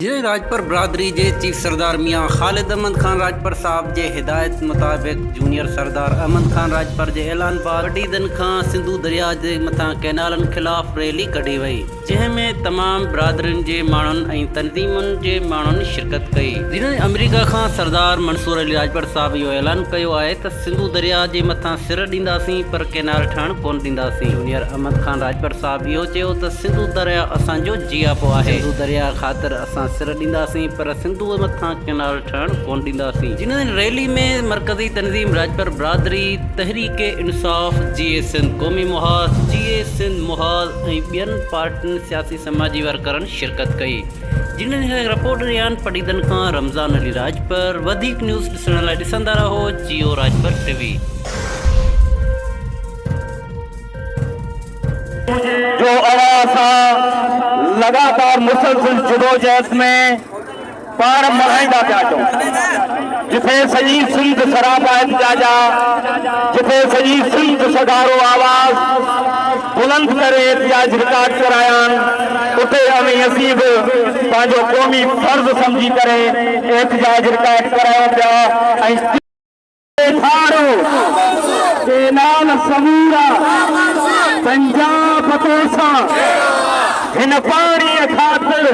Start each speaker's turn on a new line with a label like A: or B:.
A: जिले राजपर बिरादरी के चीफ सरदार मियाँ ख़ालिद अहमद खान राजपर साहब के हिदायत मुताबिक जूनियर सरदार अहमद खान राजपर के ऐलान बाद वॾी दिन खां सिंधु दरिया के मथां कैनालन खिलाफ़ रैली कढी वई, जंहिंमें तमाम बिरादरियुनि जे माण्हुनि ऐं तंज़ीमुनि जे माण्हुनि शिरकत कई। जिन्हनि अमेरिका खां सरदार मंसूर अली राजपर साहब इहो ऐलान कयो आहे त सिंधु दरिया जे मथां सिर ॾींदासीं पर कैनाल ठहण कोन ॾींदासीं। जूनियर अहमद खान राजपर साहब इहो चयो त सिंधु दरिया असांजो जियापो आहे। सिंधु दरिया ख़ातिर असां सिर ॾींदासीं पर सिंधु मथां कैनाल ठहण कोन ॾींदासीं। जिन्हनि रैली में मरकज़ी तंज़ीम राजपर बिरादरी, तहरीक इंसाफ़, जीए सिंध क़ौमी मुहाज़, जीए सिंध मुहाज़ ऐं ॿियनि पार्टियुनि सियासी समाजी वर्करनि शिरकत कई। जिन्हनि रिपोर्ट ॾियान पढ़ीदन खां रमज़ान अली राजपर। वधीक न्यूज़ ॾिसण लाइ ॾिसंदा रहो जियो राजपर टीवी।
B: जो लगातार मुसलसिल जदोजहद में पार मल्हाईंदा पिया अचूं, जिथे सॼी सिंध सराबा एहतिजाजा, जिथे सॼी सिंध सगारो आवाज़ बुलंद करे एहतिजाज रिकॉर्ड कराया, उते असीं बि पंहिंजो क़ौमी फर्ज़ समझी करे एहतिजाज रिकॉर्ड करायूं पिया। कैनाल समूरा पंजाब तोसां हिन पाणीअ ख़ातिर